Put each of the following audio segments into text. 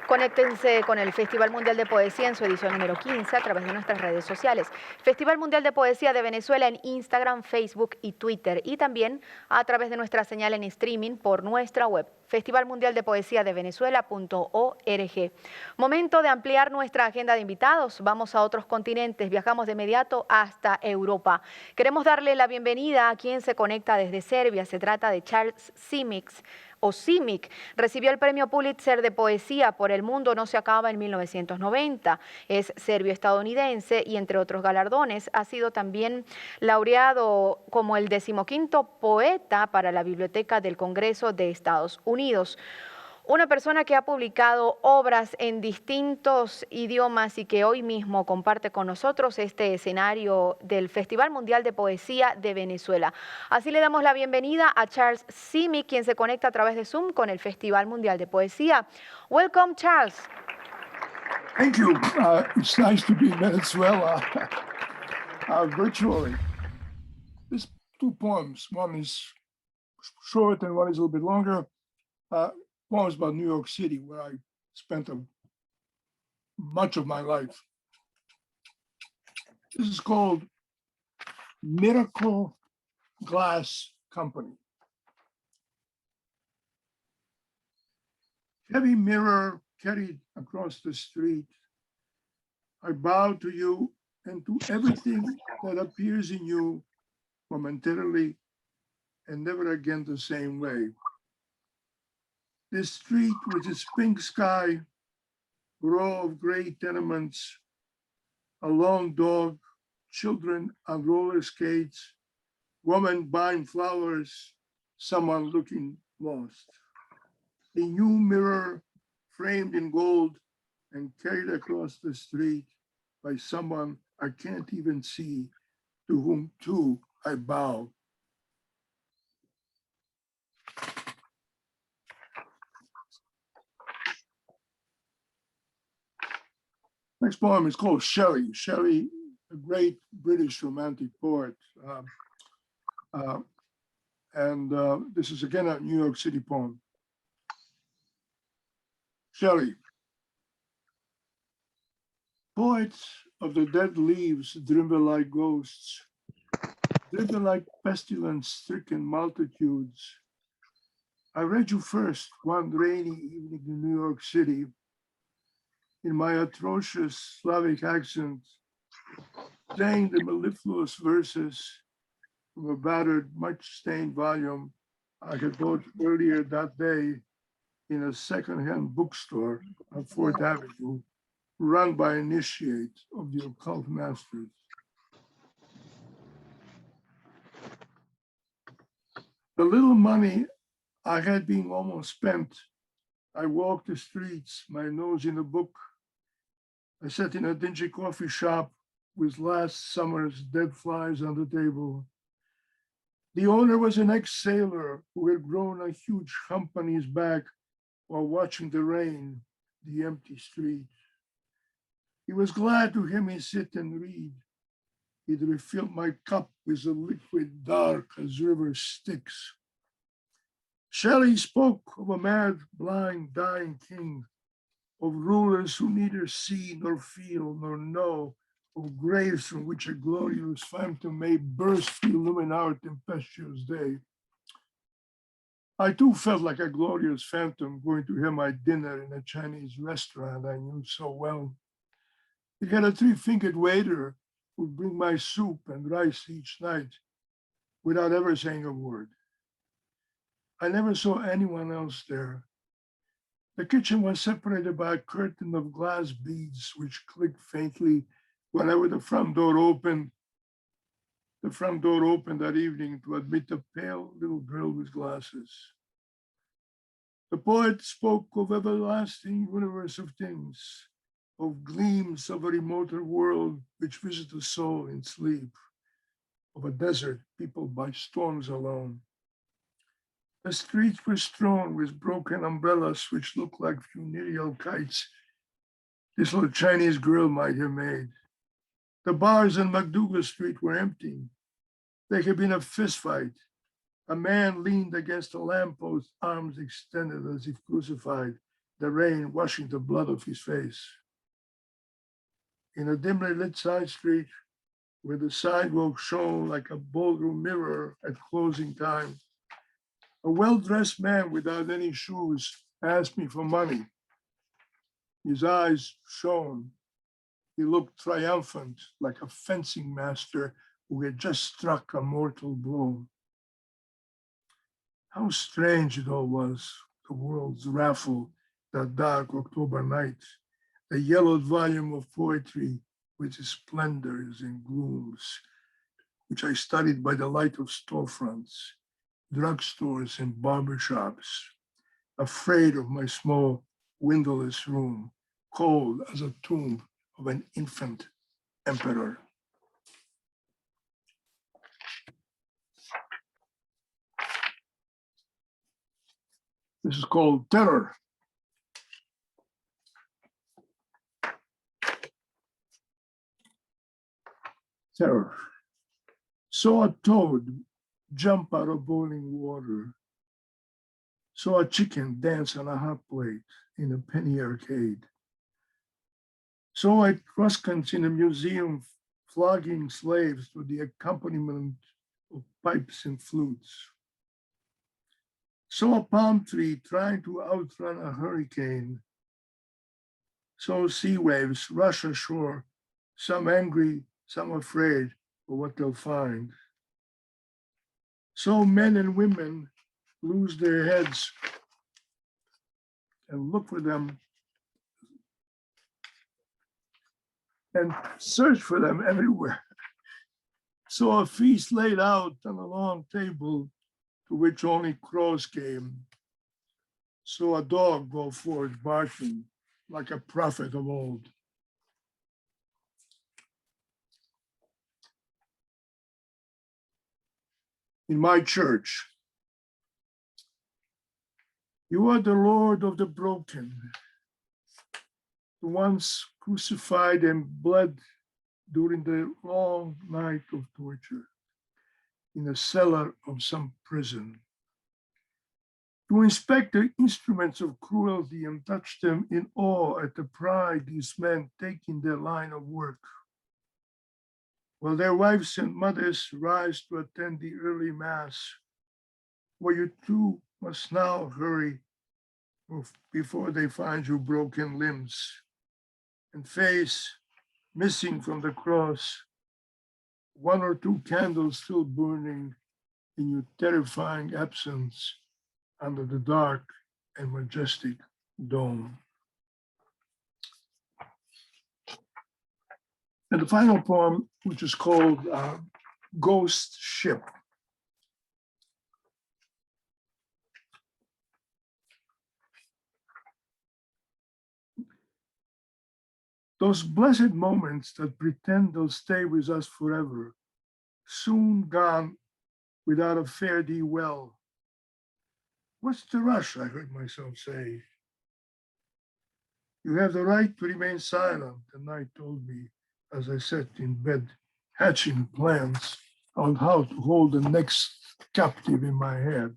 Conéctense con el Festival Mundial de Poesía en su edición número 15 a través de nuestras redes sociales. Festival Mundial de Poesía de Venezuela en Instagram, Facebook y Twitter. Y también a través de nuestra señal en streaming por nuestra web, festivalmundialdepoesiadevenezuela.org. Momento de ampliar nuestra agenda de invitados. Vamos a otros continentes. Viajamos de inmediato hasta Europa. Queremos darle la bienvenida a quien se conecta desde Serbia. Se trata de Charles Simic. Simic recibió el premio Pulitzer de poesía por El mundo no se acaba en 1990. Es serbio-estadounidense y entre otros galardones ha sido también laureado como el 15º poeta para la Biblioteca del Congreso de Estados Unidos. Una persona que ha publicado obras en distintos idiomas y que hoy mismo comparte con nosotros este escenario del Festival Mundial de Poesía de Venezuela. Así le damos la bienvenida a Charles Simic, quien se conecta a través de Zoom con el Festival Mundial de Poesía. Welcome, Charles. Thank you. It's nice to be in Venezuela virtually. There's two poems. One is short and one is a little bit longer. One was about New York City, where I spent much of my life. This is called Miracle Glass Company. Heavy mirror carried across the street, I bow to you and to everything that appears in you momentarily and never again the same way. This street with its pink sky, row of gray tenements, a lone dog, children on roller skates, woman buying flowers, someone looking lost. A new mirror framed in gold and carried across the street by someone I can't even see, to whom too I bow. Next poem is called Shelley. Shelley, a great British romantic poet. This is again a New York City poem. Shelley. Poets of the dead leaves dribble like ghosts, dribble like pestilence-stricken multitudes. I read you first one rainy evening in New York City, in my atrocious Slavic accent, saying the mellifluous verses from a battered, much-stained volume I had bought earlier that day in a second-hand bookstore on 4th Avenue, run by initiate of the occult masters. The little money I had been almost spent, I walked the streets, my nose in a book. I sat in a dingy coffee shop with last summer's dead flies on the table. The owner was an ex-sailor who had grown a huge hump on his back while watching the rain, the empty street. He was glad to hear me sit and read. He'd refilled my cup with a liquid dark as river Styx. Shelley spoke of a mad, blind, dying king, of rulers who neither see nor feel nor know, of graves from which a glorious phantom may burst to illumine our tempestuous day. I too felt like a glorious phantom going to have my dinner in a Chinese restaurant I knew so well. He had a three-fingered waiter who would bring my soup and rice each night without ever saying a word. I never saw anyone else there. The kitchen was separated by a curtain of glass beads which clicked faintly whenever the front door opened. The front door opened that evening to admit a pale little girl with glasses. The poet spoke of everlasting universe of things, of gleams of a remoter world which visit the soul in sleep, of a desert peopled by storms alone. The streets were strewn with broken umbrellas which looked like funereal kites this little Chinese girl might have made. The bars on MacDougal Street were empty. There had been a fist fight. A man leaned against a lamppost, arms extended as if crucified. the rain washing the blood off his face. In a dimly lit side street, where the sidewalk shone like a ballroom mirror at closing time, a well-dressed man without any shoes asked me for money. His eyes shone. He looked triumphant, like a fencing master who had just struck a mortal blow. How strange it all was, the world's raffle, that dark October night, the yellowed volume of poetry with its splendors and glooms, which I studied by the light of storefronts, drugstores and barbershops, afraid of my small windowless room, cold as a tomb of an infant emperor. This is called Terror. Terror. Saw a toad jump out of boiling water. Saw a chicken dance on a hot plate in a penny arcade. Saw Etruscans in a museum flogging slaves to the accompaniment of pipes and flutes. Saw a palm tree trying to outrun a hurricane. Saw sea waves rush ashore, some angry, some afraid of what they'll find. Saw men and women lose their heads and look for them and search for them everywhere. Saw a feast laid out on a long table to which only crows came. Saw a dog go forth barking like a prophet of old. In my church, you are the Lord of the broken, the ones crucified and bled during the long night of torture in the cellar of some prison, to inspect the instruments of cruelty and touch them in awe at the pride these men take in their line of work, while their wives and mothers rise to attend the early mass, where you too must now hurry before they find your broken limbs and face missing from the cross, one or two candles still burning in your terrifying absence under the dark and majestic dome. And the final poem, which is called Ghost Ship. Those blessed moments that pretend they'll stay with us forever, soon gone without a fare thee well. What's the rush, I heard myself say. You have the right to remain silent, the night told me as I sat in bed, hatching plans on how to hold the next captive in my head.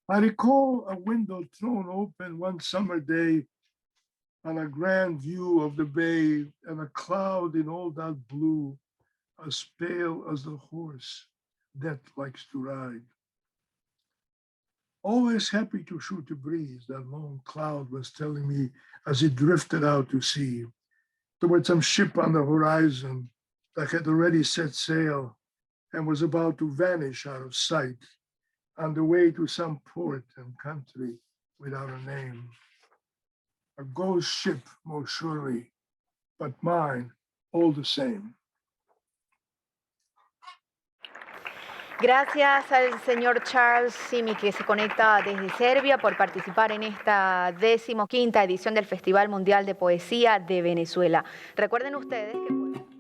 I recall a window thrown open one summer day on a grand view of the bay and a cloud in all that blue, as pale as the horse Death likes to ride. Always happy to shoot a breeze, that lone cloud was telling me as it drifted out to sea, toward some ship on the horizon that had already set sail and was about to vanish out of sight on the way to some port and country without a name. A ghost ship, most surely, but mine all the same. Gracias al señor Charles Simic, que se conecta desde Serbia, por participar en esta 15ª edición del Festival Mundial de Poesía de Venezuela. Recuerden ustedes que